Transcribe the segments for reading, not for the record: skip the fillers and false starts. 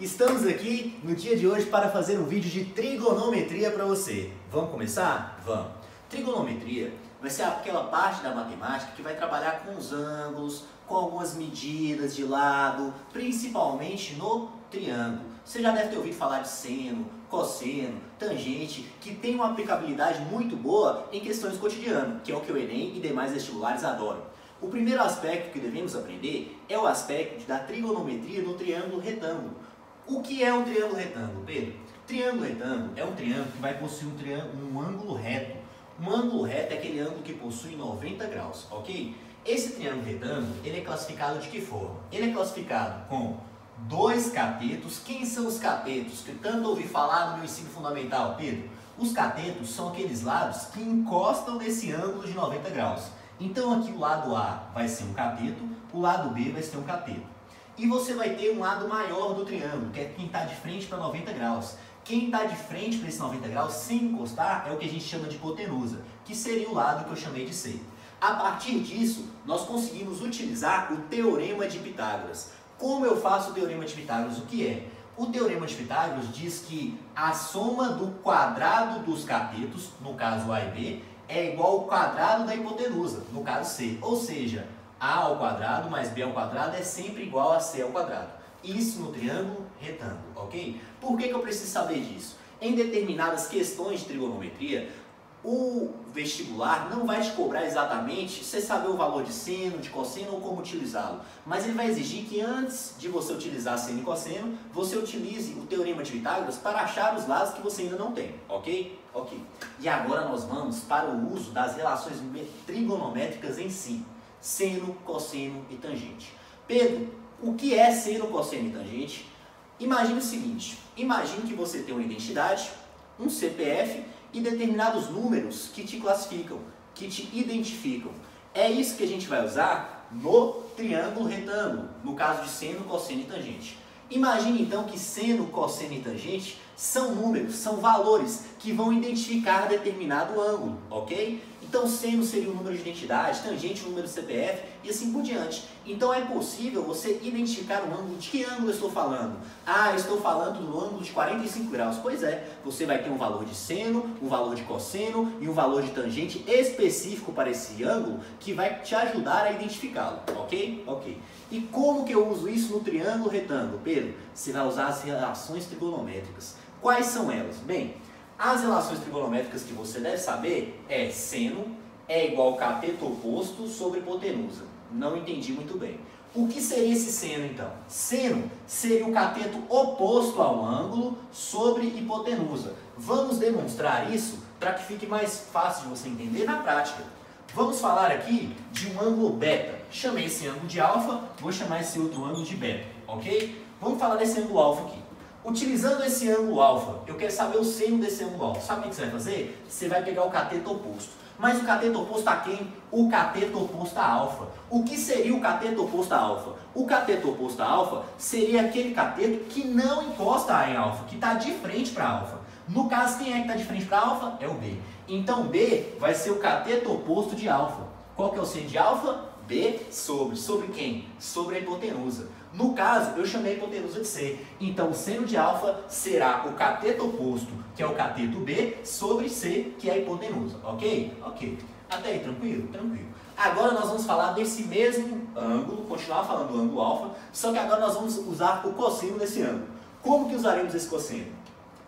Estamos aqui no dia de hoje para fazer um vídeo de trigonometria para você. Vamos começar? Vamos! Trigonometria vai ser aquela parte da matemática que vai trabalhar com os ângulos, com algumas medidas de lado, principalmente no triângulo. Você já deve ter ouvido falar de seno, cosseno, tangente, que tem uma aplicabilidade muito boa em questões cotidianas, que é o que o Enem e demais vestibulares adoram. O primeiro aspecto que devemos aprender é o aspecto da trigonometria no triângulo retângulo. O que é um triângulo retângulo, Pedro? Triângulo retângulo é um triângulo que vai possuir um ângulo reto. Um ângulo reto é aquele ângulo que possui 90 graus, ok? Esse triângulo retângulo, ele é classificado de que forma? Ele é classificado com dois catetos. Quem são os catetos? Que tanto ouvi falar no meu ensino fundamental, Pedro. Os catetos são aqueles lados que encostam nesse ângulo de 90 graus. Então aqui o lado A vai ser um cateto, o lado B vai ser um cateto. E você vai ter um lado maior do triângulo, que é quem está de frente para 90 graus. Quem está de frente para esse 90 graus, sem encostar, é o que a gente chama de hipotenusa, que seria o lado que eu chamei de C. A partir disso, nós conseguimos utilizar o Teorema de Pitágoras. Como eu faço o Teorema de Pitágoras? O que é? O Teorema de Pitágoras diz que a soma do quadrado dos catetos, no caso A e B, é igual ao quadrado da hipotenusa, no caso C. Ou seja, A ao quadrado mais B ao quadrado é sempre igual a C ao quadrado. Isso no triângulo retângulo, ok? Por que eu preciso saber disso? Em determinadas questões de trigonometria, o vestibular não vai te cobrar exatamente você saber o valor de seno, de cosseno ou como utilizá-lo. Mas ele vai exigir que antes de você utilizar seno e cosseno, você utilize o Teorema de Pitágoras para achar os lados que você ainda não tem, ok? Ok. E agora nós vamos para o uso das relações trigonométricas em si. Seno, cosseno e tangente. Pedro, o que é seno, cosseno e tangente? Imagine o seguinte, imagine que você tem uma identidade, um CPF e determinados números que te classificam, que te identificam. É isso que a gente vai usar no triângulo retângulo, no caso de seno, cosseno e tangente. Imagine então que seno, cosseno e tangente são números, são valores que vão identificar determinado ângulo, ok? Então seno seria um número de identidade, tangente um número de CPF e assim por diante. Então é possível você identificar um ângulo. De que ângulo eu estou falando? Ah, eu estou falando do ângulo de 45 graus. Pois é, você vai ter um valor de seno, um valor de cosseno e um valor de tangente específico para esse ângulo que vai te ajudar a identificá-lo, ok? Ok. E como que eu uso isso no triângulo retângulo, Pedro? Você vai usar as relações trigonométricas. Quais são elas? Bem, as relações trigonométricas que você deve saber é seno é igual ao cateto oposto sobre hipotenusa. Não entendi muito bem. O que seria esse seno então? Seno seria o cateto oposto ao ângulo sobre hipotenusa. Vamos demonstrar isso para que fique mais fácil de você entender na prática. Vamos falar aqui de um ângulo beta. Chamei esse ângulo de alfa, vou chamar esse outro ângulo de beta, ok? Vamos falar desse ângulo alfa aqui. Utilizando esse ângulo alfa, eu quero saber o seno desse ângulo alfa. Sabe o que você vai fazer? Você vai pegar o cateto oposto. Mas o cateto oposto a quem? O cateto oposto a alfa. O que seria o cateto oposto a alfa? O cateto oposto a alfa seria aquele cateto que não encosta em alfa, que está de frente para alfa. No caso, quem é que está de frente para alfa? É o B. Então B vai ser o cateto oposto de alfa. Qual que é o seno de alfa? B sobre. Sobre quem? Sobre a hipotenusa. No caso, eu chamei a hipotenusa de C. Então, o seno de alfa será o cateto oposto, que é o cateto B, sobre C, que é a hipotenusa. Ok? Ok. Até aí, tranquilo? Tranquilo. Agora nós vamos falar desse mesmo ângulo, continuar falando do ângulo alfa, só que agora nós vamos usar o cosseno desse ângulo. Como que usaremos esse cosseno?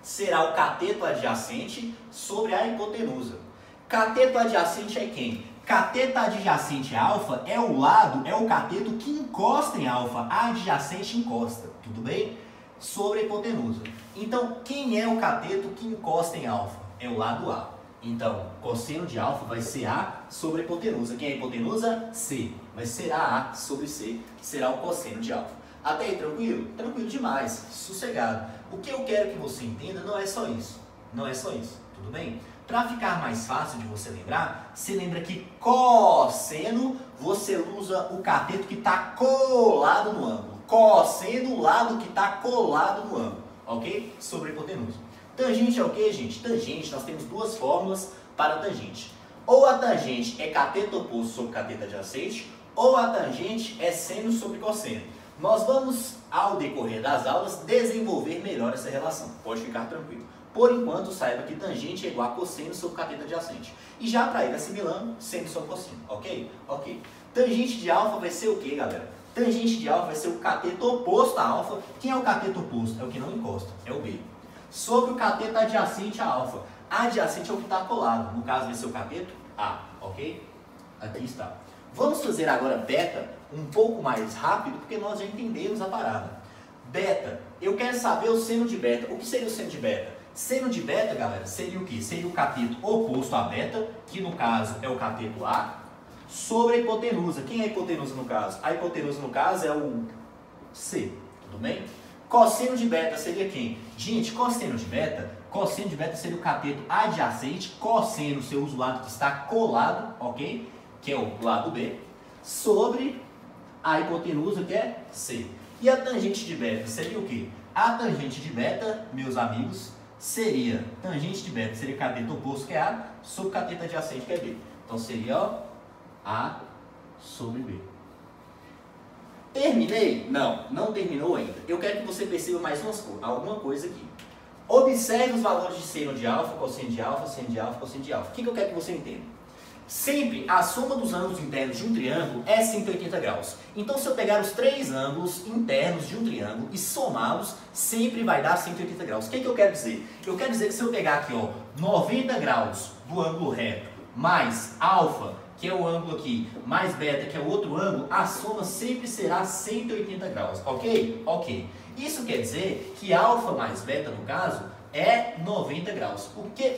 Será o cateto adjacente sobre a hipotenusa. Cateto adjacente é quem? Cateto adjacente a alfa é o lado, é o cateto que encosta em alfa. Adjacente encosta, tudo bem? Sobre a hipotenusa. Então, quem é o cateto que encosta em alfa? É o lado A. Então, cosseno de alfa vai ser A sobre a hipotenusa. Quem é a hipotenusa? C. Vai ser A sobre C, será o cosseno de alfa. Até aí, tranquilo? Tranquilo demais, sossegado. O que eu quero que você entenda não é só isso. Não é só isso, tudo bem? Para ficar mais fácil de você lembrar, você lembra que cosseno, você usa o cateto que está colado no ângulo. Cosseno, o lado que está colado no ângulo, ok? Sobre a hipotenusa. Tangente é o que, gente? Tangente, nós temos duas fórmulas para a tangente. Ou a tangente é cateto oposto sobre cateto adjacente, ou a tangente é seno sobre cosseno. Nós vamos, ao decorrer das aulas, desenvolver melhor essa relação. Pode ficar tranquilo. Por enquanto, saiba que tangente é igual a cosseno sobre cateto adjacente. E já para ir assimilando, seno sobre cosseno, ok? Ok. Tangente de alfa vai ser o quê, galera? Tangente de alfa vai ser o cateto oposto a alfa. Quem é o cateto oposto? É o que não encosta, é o B. Sobre o cateto adjacente a alfa. Adjacente é o que está colado. No caso, vai ser o cateto A, ok? Aqui está. Vamos fazer agora beta um pouco mais rápido, porque nós já entendemos a parada. Beta, eu quero saber o seno de beta. O que seria o seno de beta? Seno de beta, galera, seria o quê? Seria o cateto oposto a beta, que no caso é o cateto A, sobre a hipotenusa. Quem é a hipotenusa no caso? A hipotenusa no caso é o C, tudo bem? Cosseno de beta seria quem? Gente, cosseno de beta seria o cateto adjacente, cosseno você usa o lado que está colado, ok? Que é o lado B, sobre a hipotenusa que é C. E a tangente de beta seria o quê? A tangente de beta, meus amigos, seria, tangente de beta seria o cateto oposto que é A, sobre o cateto adjacente que é B. Então seria, ó, A sobre B. Terminei? Não, não terminou ainda. Eu quero que você perceba mais alguma coisa aqui. Observe os valores de seno de alfa, cosseno de alfa, seno de alfa, cosseno de alfa. O que eu quero que você entenda? Sempre a soma dos ângulos internos de um triângulo é 180 graus. Então, se eu pegar os três ângulos internos de um triângulo e somá-los, sempre vai dar 180 graus. O que eu quero dizer? Eu quero dizer que se eu pegar aqui, ó, 90 graus do ângulo reto, mais alfa, que é o ângulo aqui, mais beta, que é o outro ângulo, a soma sempre será 180 graus, ok? Ok. Isso quer dizer que alfa mais beta, no caso, é 90 graus.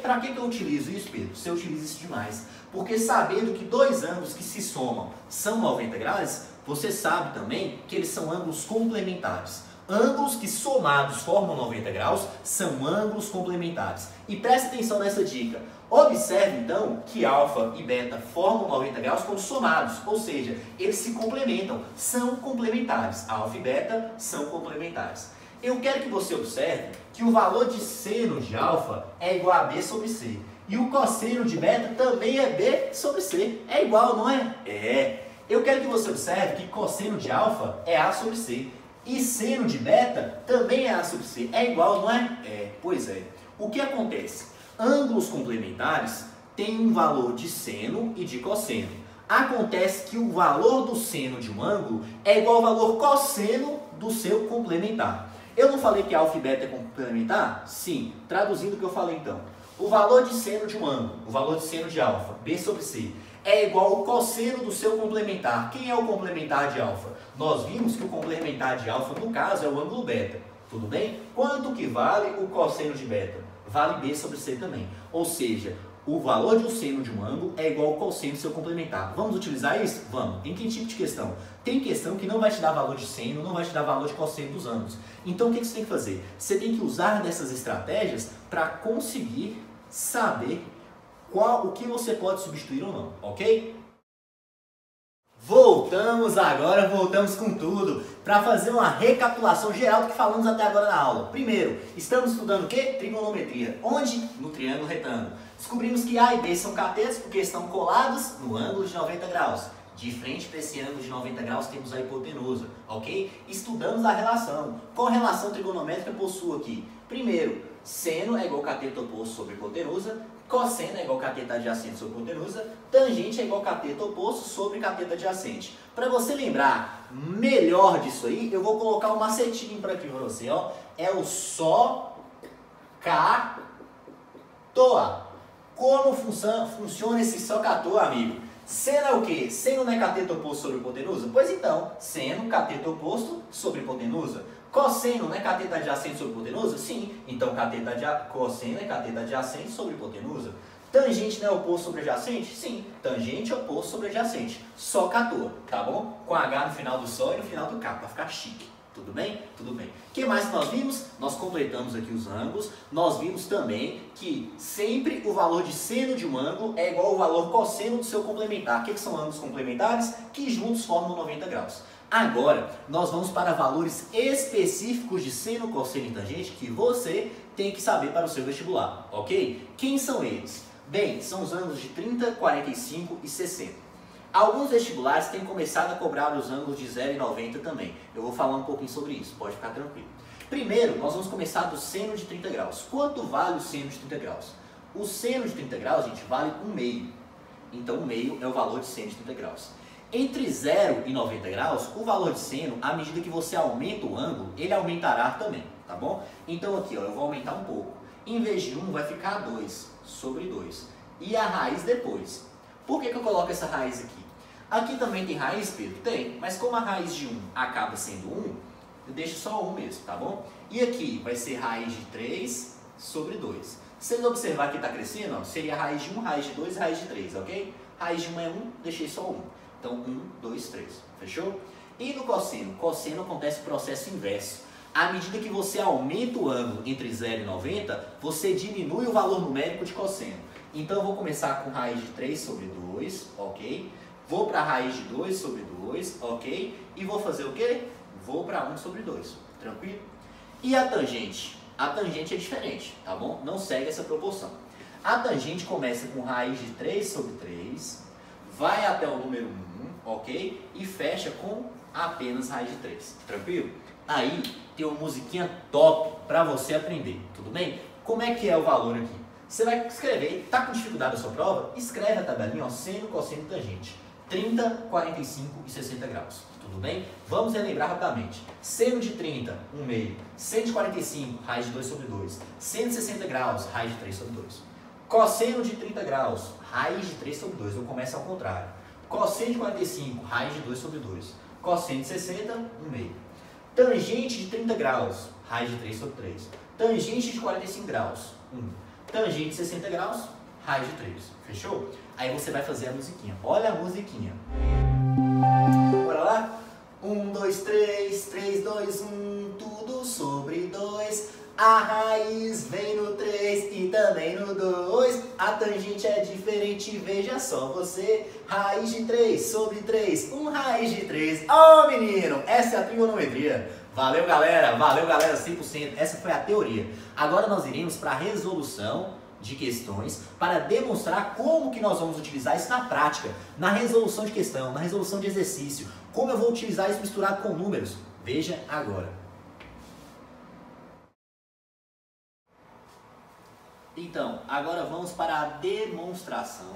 Para que eu utilizo isso, Pedro? Você utiliza isso demais. Porque sabendo que dois ângulos que se somam são 90 graus, você sabe também que eles são ângulos complementares. Ângulos que somados formam 90 graus são ângulos complementares. E preste atenção nessa dica. Observe então que alfa e beta formam 90 graus quando somados, ou seja, eles se complementam, são complementares. Alfa e beta são complementares. Eu quero que você observe que o valor de seno de alfa é igual a B sobre C. E o cosseno de beta também é B sobre C. É igual, não é? É. Eu quero que você observe que cosseno de alfa é A sobre C. E seno de beta também é A sobre C. É igual, não é? É. Pois é. O que acontece? Ângulos complementares têm um valor de seno e de cosseno. Acontece que o valor do seno de um ângulo é igual ao valor cosseno do seu complementar. Eu não falei que alfa e beta é complementar? Sim. Traduzindo o que eu falei então. O valor de seno de um ângulo, o valor de seno de alfa, B sobre C, é igual ao cosseno do seu complementar. Quem é o complementar de alfa? Nós vimos que o complementar de alfa, no caso, é o ângulo beta. Tudo bem? Quanto que vale o cosseno de beta? Vale B sobre C também. Ou seja, o valor de um seno de um ângulo é igual ao cosseno do seu complementar. Vamos utilizar isso? Vamos. Em que tipo de questão? Tem questão que não vai te dar valor de seno, não vai te dar valor de cosseno dos ângulos. Então, o que você tem que fazer? Você tem que usar dessas estratégias para conseguir saber o que você pode substituir ou não, ok? Voltamos agora, voltamos com tudo, para fazer uma recapitulação geral do que falamos até agora na aula. Primeiro, estamos estudando o quê? Trigonometria. Onde? No triângulo retângulo. Descobrimos que A e B são catetos porque estão colados no ângulo de 90 graus. De frente para esse ângulo de 90 graus temos a hipotenusa, ok? Estudamos a relação. Qual relação trigonométrica possui aqui? Primeiro, seno é igual a cateto oposto sobre hipotenusa. Cosseno é igual a cateto adjacente sobre hipotenusa. Tangente é igual a cateto oposto sobre cateto adjacente. Para você lembrar melhor disso aí, eu vou colocar um macetinho para aqui para você, ó. É o só, cá, toa. Como funciona esse só, cá, toa, amigo? Seno é o quê? Seno não é cateto oposto sobre hipotenusa? Pois então, seno, cateto oposto sobre hipotenusa. Cosseno não é cateto adjacente sobre hipotenusa? Sim. Então, cosseno é cateto adjacente sobre hipotenusa. Tangente não é oposto sobre adjacente? Sim. Tangente é oposto sobre adjacente. Só catou, tá bom? Com H no final do só e no final do K, para ficar chique. Tudo bem? Tudo bem. O que mais que nós vimos? Nós completamos aqui os ângulos. Nós vimos também que sempre o valor de seno de um ângulo é igual ao valor cosseno do seu complementar. O que são ângulos complementares? Que juntos formam 90 graus. Agora, nós vamos para valores específicos de seno, cosseno e tangente que você tem que saber para o seu vestibular, ok? Quem são eles? Bem, são os ângulos de 30, 45 e 60. Alguns vestibulares têm começado a cobrar os ângulos de 0 e 90 também. Eu vou falar um pouquinho sobre isso, pode ficar tranquilo. Primeiro, nós vamos começar do seno de 30 graus. Quanto vale o seno de 30 graus? O seno de 30 graus, gente, vale 1/2. Então, 1/2 é o valor de seno de 30 graus. Entre 0 e 90 graus, o valor de seno, à medida que você aumenta o ângulo, ele aumentará também, tá bom? Então aqui, ó, eu vou aumentar um pouco. Em vez de 1, vai ficar 2 sobre 2. E a raiz depois. Por que eu coloco essa raiz aqui? Aqui também tem raiz, Pedro? Tem, mas como a raiz de 1 acaba sendo 1, eu deixo só 1 mesmo, tá bom? E aqui vai ser raiz de 3 sobre 2. Se vocês observar que está crescendo, ó, seria raiz de 1, raiz de 2 e raiz de 3, ok? Raiz de 1 é 1, deixei só 1. Então, 1, 2, 3. Fechou? E no cosseno? Cosseno acontece o processo inverso. À medida que você aumenta o ângulo entre 0 e 90, você diminui o valor numérico de cosseno. Então, eu vou começar com raiz de 3 sobre 2, ok? Vou para a raiz de 2 sobre 2, ok? E vou fazer o quê? Vou para 1 sobre 2. Tranquilo? E a tangente? A tangente é diferente, tá bom? Não segue essa proporção. A tangente começa com raiz de 3 sobre 3, vai até o número 1, ok? E fecha com apenas raiz de 3, tranquilo? Aí tem uma musiquinha top para você aprender, tudo bem? Como é que é o valor aqui? Você vai escrever, tá com dificuldade na sua prova? Escreve a tabelinha, ó, seno, cosseno e tangente. 30, 45 e 60 graus, tudo bem? Vamos relembrar rapidamente. Seno de 30, 1/2. Seno de 45, raiz de 2 sobre 2. Seno de 60 graus, raiz de 3 sobre 2. Cosseno de 30 graus, raiz de 3 sobre 2, eu começo ao contrário. Cosseno de 45, raiz de 2 sobre 2. Cosseno de 60, 1/2. Tangente de 30 graus, raiz de 3 sobre 3. Tangente de 45 graus, 1. Tangente de 60 graus, raiz de 3. Fechou? Aí você vai fazer a musiquinha. Olha a musiquinha. Bora lá? 1, 2, 3, 3, 2, 1, tudo sobre 2. A raiz vem no 3 e também no 2. A tangente é diferente, veja só você. Raiz de 3 sobre 3, 1 raiz de 3. Ó, menino, essa é a trigonometria. Valeu, galera, 100%. Essa foi a teoria. Agora nós iremos para a resolução de questões para demonstrar como que nós vamos utilizar isso na prática, na resolução de questão, na resolução de exercício. Como eu vou utilizar isso misturado com números? Veja agora. Então, agora vamos para a demonstração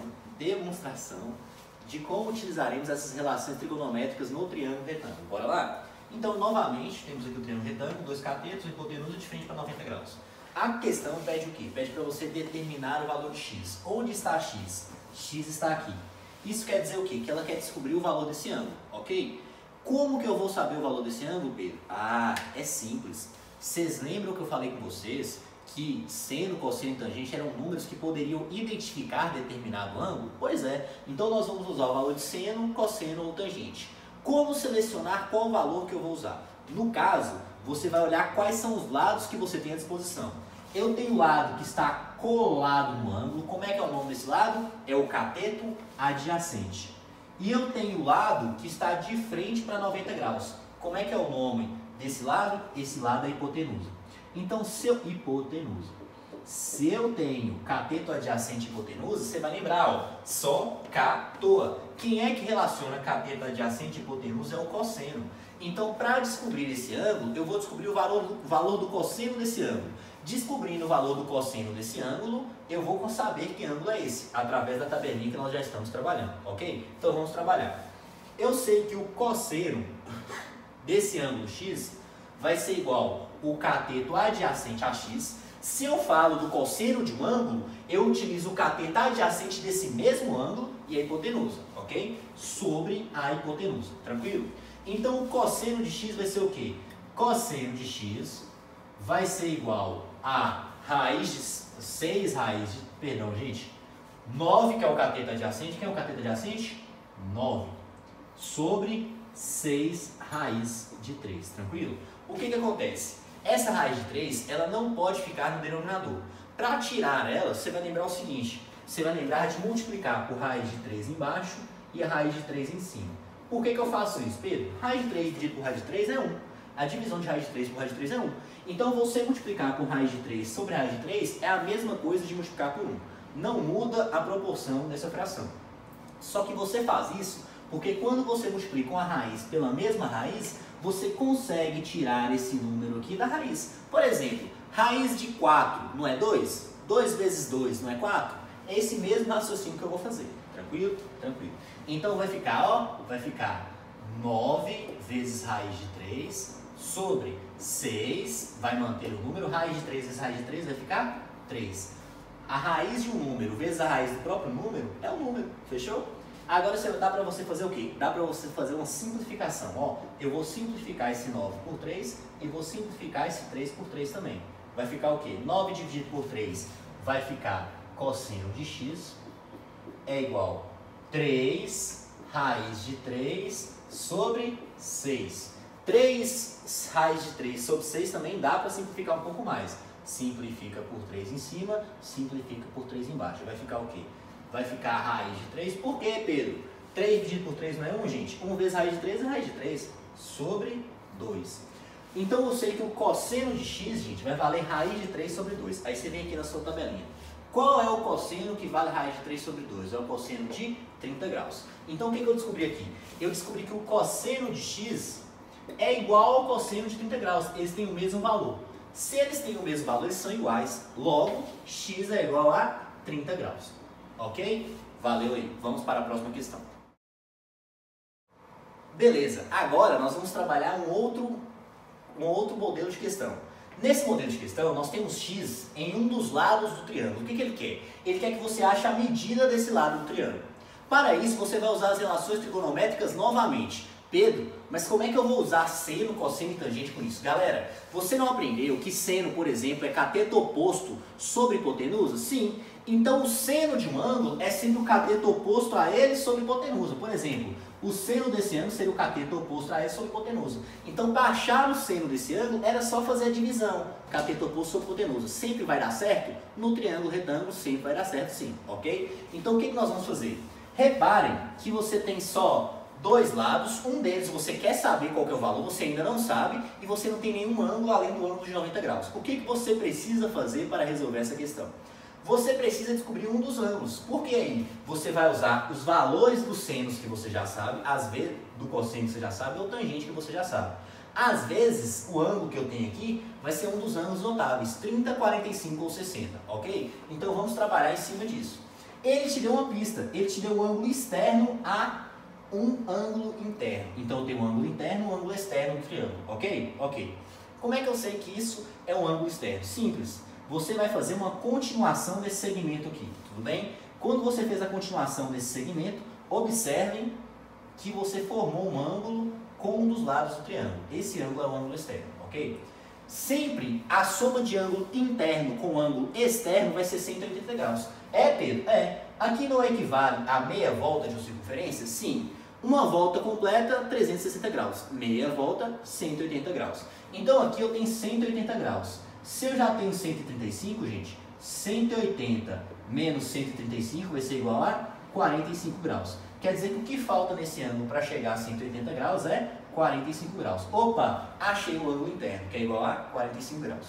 de como utilizaremos essas relações trigonométricas no triângulo retângulo. Bora lá? Então, novamente, temos aqui o triângulo retângulo, dois catetos, hipotenusa de frente para 90 graus. A questão pede o quê? Pede para você determinar o valor de x. Onde está x? X está aqui. Isso quer dizer o quê? Que ela quer descobrir o valor desse ângulo, ok? Como que eu vou saber o valor desse ângulo, Pedro? Ah, é simples. Vocês lembram que eu falei com vocês que seno, cosseno e tangente eram números que poderiam identificar determinado ângulo? Pois é. Então nós vamos usar o valor de seno, cosseno ou tangente. Como selecionar qual valor que eu vou usar? No caso, você vai olhar quais são os lados que você tem à disposição. Eu tenho o lado que está colado no ângulo. Como é que é o nome desse lado? É o cateto adjacente. E eu tenho o lado que está de frente para 90 graus. Como é que é o nome desse lado? Esse lado é hipotenusa. Então, se eu tenho cateto adjacente e hipotenusa, você vai lembrar, ó, só catoa. Quem é que relaciona cateto adjacente e hipotenusa é o cosseno. Então, para descobrir esse ângulo, eu vou descobrir o valor do cosseno desse ângulo. Descobrindo o valor do cosseno desse ângulo, eu vou saber que ângulo é esse, através da tabelinha que nós já estamos trabalhando, ok? Então, vamos trabalhar. Eu sei que o cosseno desse ângulo x vai ser igual o cateto adjacente a x. Se eu falo do cosseno de um ângulo, eu utilizo o cateto adjacente desse mesmo ângulo e a hipotenusa, ok? Sobre a hipotenusa, tranquilo? Então, o cosseno de x vai ser o quê? Cosseno de x vai ser igual a raiz de 6 raiz de, perdão, gente, 9, que é o cateto adjacente. Quem é o cateto adjacente? 9. Sobre 6 raiz de 3, tranquilo? O que acontece? Essa raiz de 3, ela não pode ficar no denominador. Para tirar ela, você vai lembrar o seguinte, você vai lembrar de multiplicar por raiz de 3 embaixo e a raiz de 3 em cima. Por que eu faço isso, Pedro? Raiz de 3 dividido por raiz de 3 é 1. A divisão de raiz de 3 por raiz de 3 é 1. Então, você multiplicar por raiz de 3 sobre raiz de 3 é a mesma coisa de multiplicar por 1. Não muda a proporção dessa fração. Só que você faz isso porque quando você multiplica uma raiz pela mesma raiz, você consegue tirar esse número aqui da raiz. Por exemplo, raiz de 4 não é 2? 2 vezes 2 não é 4? É esse mesmo raciocínio que eu vou fazer. Tranquilo? Tranquilo. Então vai ficar, ó, vai ficar 9 vezes raiz de 3 sobre 6, vai manter o número, raiz de 3 vezes raiz de 3 vai ficar 3. A raiz de um número vezes a raiz do próprio número é um número, fechou? Agora dá para você fazer o quê? Dá para você fazer uma simplificação. Ó, eu vou simplificar esse 9 por 3 e vou simplificar esse 3 por 3 também. Vai ficar o quê? 9 dividido por 3 vai ficar cosseno de x é igual a 3 raiz de 3 sobre 6. 3 raiz de 3 sobre 6 também dá para simplificar um pouco mais. Simplifica por 3 em cima, simplifica por 3 embaixo. Vai ficar o quê? Vai ficar a raiz de 3. Por quê, Pedro? 3 dividido por 3 não é 1, gente? 1 vezes raiz de 3 é raiz de 3 sobre 2. Então eu sei que o cosseno de x, gente, vai valer raiz de 3 sobre 2. Aí você vem aqui na sua tabelinha. Qual é o cosseno que vale raiz de 3 sobre 2? É o cosseno de 30 graus. Então o que eu descobri aqui? Eu descobri que o cosseno de x é igual ao cosseno de 30 graus. Eles têm o mesmo valor. Se eles têm o mesmo valor, eles são iguais. Logo, x é igual a 30 graus. Ok? Valeu aí. Vamos para a próxima questão. Beleza. Agora nós vamos trabalhar um outro modelo de questão. Nesse modelo de questão, nós temos x em um dos lados do triângulo. O que ele quer? Ele quer que você ache a medida desse lado do triângulo. Para isso, você vai usar as relações trigonométricas novamente. Pedro, mas como é que eu vou usar seno, cosseno e tangente com isso? Galera, você não aprendeu que seno, por exemplo, é cateto oposto sobre hipotenusa? Sim. Então, o seno de um ângulo é sempre o cateto oposto a ele sobre hipotenusa. Por exemplo, o seno desse ângulo seria o cateto oposto a ele sobre hipotenusa. Então, para achar o seno desse ângulo, era só fazer a divisão. Cateto oposto sobre hipotenusa. Sempre vai dar certo? No triângulo retângulo, sempre vai dar certo, sim. Ok? Então, o que nós vamos fazer? Reparem que você tem só dois lados, um deles você quer saber qual que é o valor, você ainda não sabe, e você não tem nenhum ângulo além do ângulo de 90 graus. O que você precisa fazer para resolver essa questão? Você precisa descobrir um dos ângulos. Por que aí? Você vai usar os valores dos senos que você já sabe, às vezes do cosseno que você já sabe, ou tangente que você já sabe. Às vezes, o ângulo que eu tenho aqui vai ser um dos ângulos notáveis, 30, 45 ou 60, ok? Então vamos trabalhar em cima disso. Ele te deu uma pista, ele te deu um ângulo externo a um ângulo interno. Então eu tenho um ângulo interno e um ângulo externo do triângulo, ok? Ok. Como é que eu sei que isso é um ângulo externo? Simples. Você vai fazer uma continuação desse segmento aqui, tudo bem? Quando você fez a continuação desse segmento, observem que você formou um ângulo com um dos lados do triângulo. Esse ângulo é o ângulo externo, ok? Sempre a soma de ângulo interno com ângulo externo vai ser 180 graus. É, Pedro? É. Aqui não equivale a meia volta de uma circunferência? Sim. Uma volta completa, 360 graus. Meia volta, 180 graus. Então aqui eu tenho 180 graus. Se eu já tenho 135, gente, 180 menos 135 vai ser igual a 45 graus. Quer dizer que o que falta nesse ângulo para chegar a 180 graus é 45 graus. Opa, achei o ângulo interno, que é igual a 45 graus.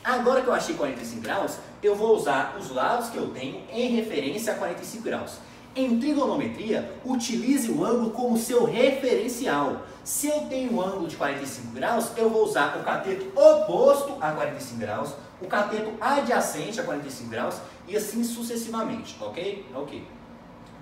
Agora que eu achei 45 graus, eu vou usar os lados que eu tenho em referência a 45 graus. Em trigonometria, utilize o ângulo como seu referencial. Se eu tenho um ângulo de 45 graus, eu vou usar o cateto oposto a 45 graus, o cateto adjacente a 45 graus e assim sucessivamente, ok? Ok.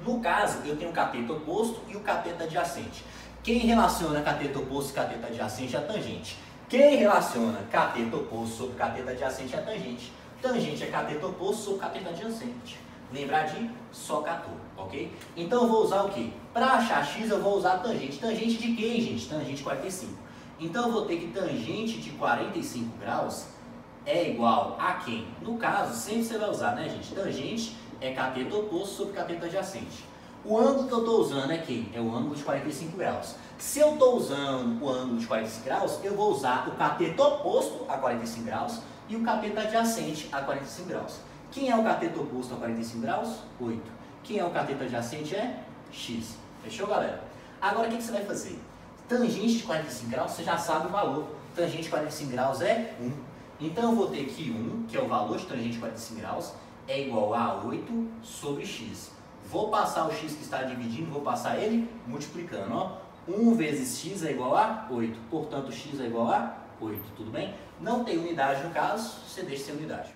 No caso, eu tenho o cateto oposto e o cateto adjacente. Quem relaciona cateto oposto e cateto adjacente é a tangente. Quem relaciona cateto oposto sobre cateto adjacente é a tangente. Tangente é cateto oposto sobre cateto adjacente. Lembrar de socator, ok? Então eu vou usar o quê? Para achar x eu vou usar tangente. Tangente de quem, gente? Tangente de 45. Então eu vou ter que tangente de 45 graus é igual a quem? No caso, sempre você vai usar, né, gente? Tangente é cateto oposto sobre cateto adjacente. O ângulo que eu estou usando é quem? É o ângulo de 45 graus. Se eu estou usando o ângulo de 45 graus, eu vou usar o cateto oposto a 45 graus e o cateto adjacente a 45 graus. Quem é o cateto oposto a 45 graus? 8. Quem é o cateto adjacente é x. Fechou, galera? Agora, o que você vai fazer? Tangente de 45 graus, você já sabe o valor. Tangente de 45 graus é 1. Então, eu vou ter que 1, que é o valor de tangente de 45 graus, é igual a 8 sobre x. Vou passar o x que está dividindo, vou passar ele multiplicando, ó. 1 vezes x é igual a 8, portanto x é igual a 8, tudo bem? Não tem unidade no caso, você deixa sem unidade.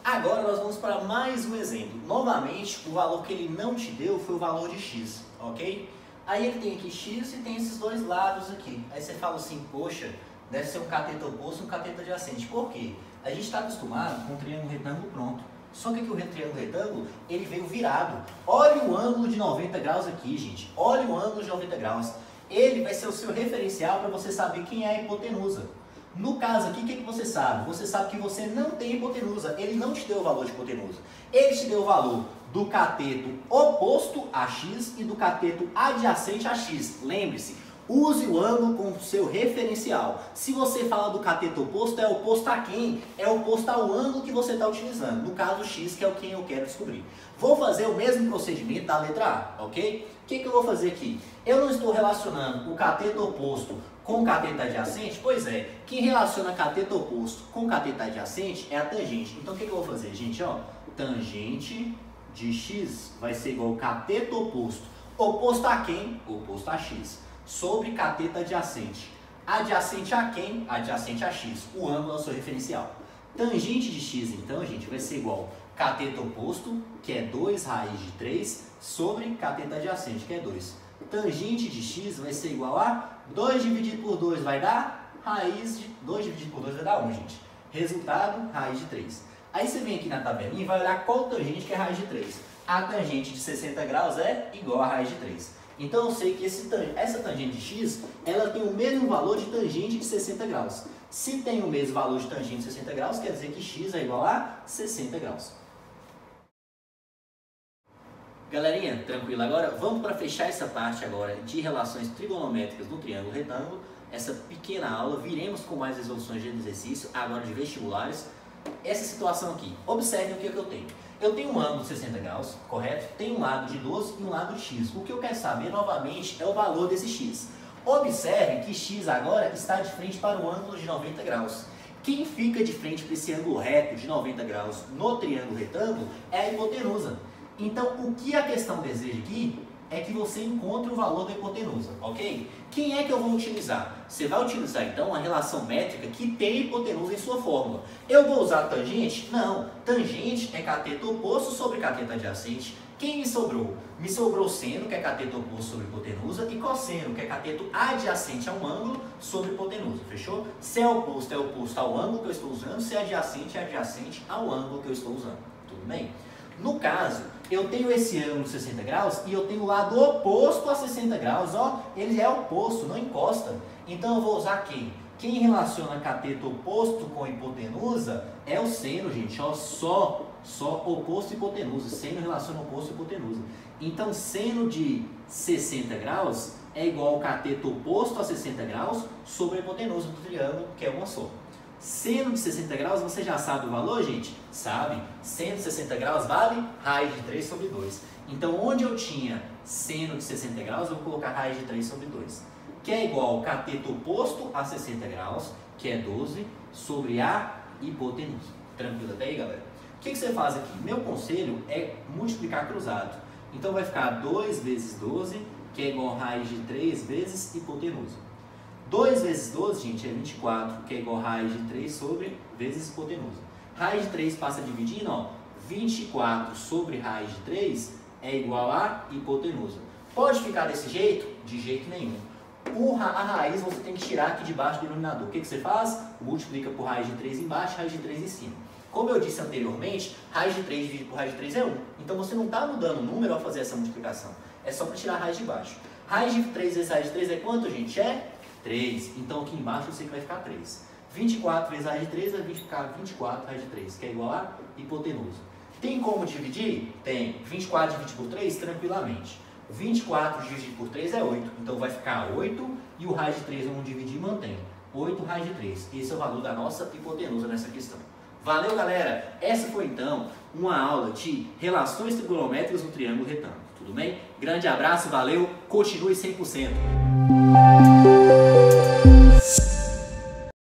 Agora nós vamos para mais um exemplo. Novamente, o valor que ele não te deu foi o valor de x, ok? Aí ele tem aqui x e tem esses dois lados aqui. Aí você fala assim, poxa, deve ser um cateto oposto e um cateto adjacente. Por quê? A gente está acostumado com um triângulo retângulo pronto. Só que aqui o triângulo retângulo, ele veio virado. Olha o ângulo de 90 graus aqui, gente. Olha o ângulo de 90 graus. Ele vai ser o seu referencial para você saber quem é a hipotenusa. No caso aqui, o que você sabe? Você sabe que você não tem hipotenusa. Ele não te deu o valor de hipotenusa. Ele te deu o valor do cateto oposto a x e do cateto adjacente a x. Lembre-se, use o ângulo como seu referencial. Se você fala do cateto oposto, é oposto a quem? É oposto ao ângulo que você está utilizando. No caso, x, que é o quem eu quero descobrir. Vou fazer o mesmo procedimento da letra A, ok? O que eu vou fazer aqui? Eu não estou relacionando o cateto oposto com cateto adjacente? Pois é, quem relaciona cateto oposto com cateto adjacente é a tangente. Então o que eu vou fazer, gente? Ó, tangente de x vai ser igual ao cateto oposto. Oposto a quem? Oposto a x. Sobre cateto adjacente. Adjacente a quem? Adjacente a x. O ângulo é o seu referencial. Tangente de x, então, gente, vai ser igual cateto oposto, que é 2 raiz de 3, sobre cateto adjacente, que é 2. Tangente de x vai ser igual a 2 dividido por 2 vai dar raiz de 2 dividido por 2 vai dar 1, gente. Resultado, raiz de 3. Aí você vem aqui na tabelinha e vai olhar qual tangente que é raiz de 3. A tangente de 60 graus é igual a raiz de 3. Então eu sei que essa tangente de x, ela tem o mesmo valor de tangente de 60 graus. Se tem o mesmo valor de tangente de 60 graus, quer dizer que x é igual a 60 graus. Galerinha, tranquilo? Agora vamos para fechar essa parte agora de relações trigonométricas no triângulo retângulo. Essa pequena aula, viremos com mais resoluções de exercício, agora de vestibulares. Essa situação aqui, observem o que eu tenho. Eu tenho um ângulo de 60 graus, correto? Tenho um lado de 12 e um lado de x. O que eu quero saber, novamente, é o valor desse x. Observe que x agora está de frente para o ângulo de 90 graus. Quem fica de frente para esse ângulo reto de 90 graus no triângulo retângulo é a hipotenusa. Então, o que a questão deseja aqui é que você encontre o valor da hipotenusa, ok? Quem é que eu vou utilizar? Você vai utilizar, então, a relação métrica que tem hipotenusa em sua fórmula. Eu vou usar tangente? Não. Tangente é cateto oposto sobre cateto adjacente. Quem me sobrou? Me sobrou seno, que é cateto oposto sobre hipotenusa, e cosseno, que é cateto adjacente a um ângulo sobre hipotenusa, fechou? Se é oposto ao ângulo que eu estou usando, se é adjacente ao ângulo que eu estou usando, tudo bem? No caso, eu tenho esse ângulo de 60 graus e eu tenho o lado oposto a 60 graus, ó, ele é oposto, não encosta. Então eu vou usar quem? Quem relaciona cateto oposto com hipotenusa é o seno, gente, ó, só oposto e hipotenusa. Seno relaciona oposto e hipotenusa. Então seno de 60 graus é igual ao cateto oposto a 60 graus sobre a hipotenusa do triângulo, que é uma só. Seno de 60 graus, você já sabe o valor, gente? Sabe? Seno de 60 graus vale raiz de 3 sobre 2. Então, onde eu tinha seno de 60 graus, eu vou colocar raiz de 3 sobre 2. Que é igual ao cateto oposto a 60 graus, que é 12, sobre a hipotenusa. Tranquilo até aí, galera? O que você faz aqui? Meu conselho é multiplicar cruzado. Então, vai ficar 2 vezes 12, que é igual a raiz de 3 vezes hipotenusa. 2 vezes 12, gente, é 24, que é igual a raiz de 3 sobre vezes hipotenusa. Raiz de 3 passa dividindo, ó, 24 sobre raiz de 3 é igual a hipotenusa. Pode ficar desse jeito? De jeito nenhum. A raiz você tem que tirar aqui debaixo do denominador. O que você faz? Multiplica por raiz de 3 embaixo, raiz de 3 em cima. Como eu disse anteriormente, raiz de 3 dividido por raiz de 3 é 1. Então você não está mudando o número ao fazer essa multiplicação. É só para tirar a raiz de baixo. Raiz de 3 vezes raiz de 3 é quanto, gente? É 3. Então aqui embaixo eu sei que vai ficar 3. 24 vezes raiz de 3 vai ficar 24 raiz de 3, que é igual a hipotenusa. Tem como dividir? Tem. 24 dividido por 3? Tranquilamente. 24 dividido por 3 é 8. Então vai ficar 8 e o raiz de 3 vamos dividir e mantém. 8 raiz de 3. Esse é o valor da nossa hipotenusa nessa questão. Valeu, galera? Essa foi então uma aula de relações trigonométricas no triângulo retângulo. Tudo bem? Grande abraço, valeu, continue 100%.